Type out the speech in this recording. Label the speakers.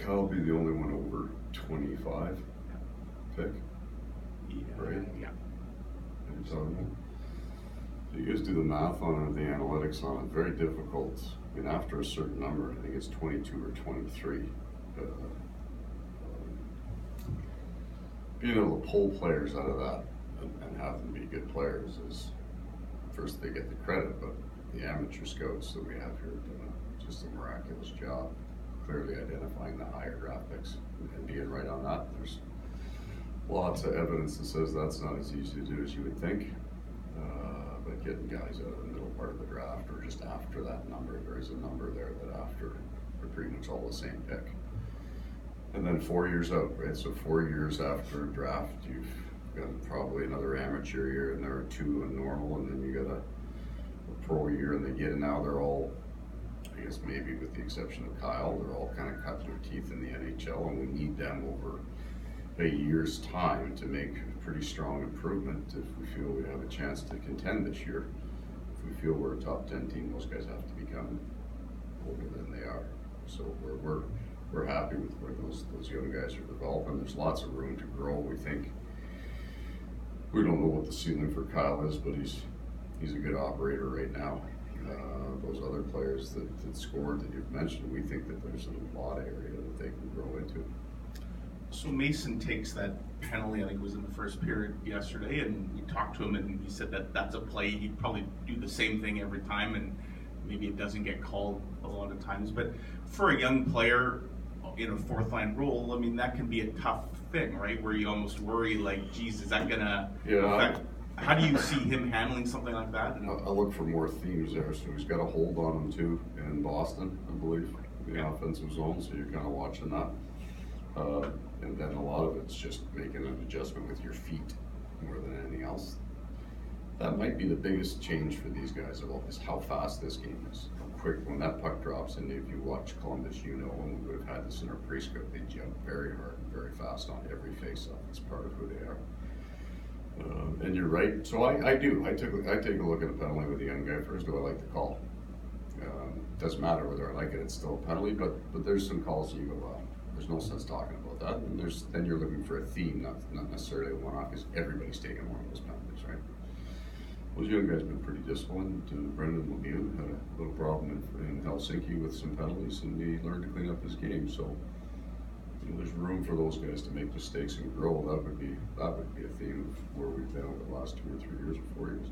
Speaker 1: Kyle will be the only one over 25 pick,
Speaker 2: Yeah.
Speaker 1: right?
Speaker 2: Yeah.
Speaker 1: So you guys do the math on it, the analytics on it, very difficult. I mean, after a certain number, I think it's 22 or 23. Being able to pull players out of that and have them be good players is, first they get the credit, but the amateur scouts that we have here have done just a miraculous job clearly identifying the higher draft picks and being right on that. There's lots of evidence that says that's not as easy to do as you would think, but getting guys out of the middle part of the draft or just after that number, there is a number there that after they're pretty much all the same pick. And then 4 years out, right? So 4 years after draft, you've got probably another amateur year and there are 2 in normal, and then you got a pro year, and now they're all, I guess maybe with the exception of Kyle, they're all kind of cutting their teeth in the NHL, and we need them over a year's time to make a pretty strong improvement if we feel we have a chance to contend this year. If we feel we're a top 10 team, those guys have to become older than they are. So we're happy with where those young guys are developing. There's lots of room to grow. We think, we don't know what the ceiling for Kyle is, but he's a good operator right now. Those other players that scored that you've mentioned, we think that there's a lot of area that they can grow into.
Speaker 2: So Mason takes that penalty, I think it was in the first period yesterday, and we talked to him and he said that that's a play, he'd probably do the same thing every time, and maybe it doesn't get called a lot of times. But for a young player in a fourth line role, I mean, that can be a tough thing, right? Where you almost worry, like, geez, is that gonna affect? How do you see him handling something like that?
Speaker 1: I look for more themes there. So he's got a hold on him too in Boston, I believe, the offensive zone. So you're kind of watching that. And then a lot of it's just making an adjustment with your feet more than anything else. That might be the biggest change for these guys of all is how fast this game is. How quick, when that puck drops, and if you watch Columbus, you know, when we would have had this in our pre-scout, they jump very hard and very fast on every face-off. It's part of who they are. And you're right. So I do. I take a look at a penalty with a young guy first. Do I like the call? Doesn't matter whether I like it. It's still a penalty. But there's some calls that you go, well, there's no sense talking about that. And then you're looking for a theme, not necessarily a one-off, because everybody's taking one of those penalties, right? Those young guys have been pretty disciplined. Brendan Lemieux had a little problem in Helsinki with some penalties, and he learned to clean up his game. So there's room for those guys to make mistakes and grow. That would be a theme of where we've been over the last 2 or 3 years or 4 years.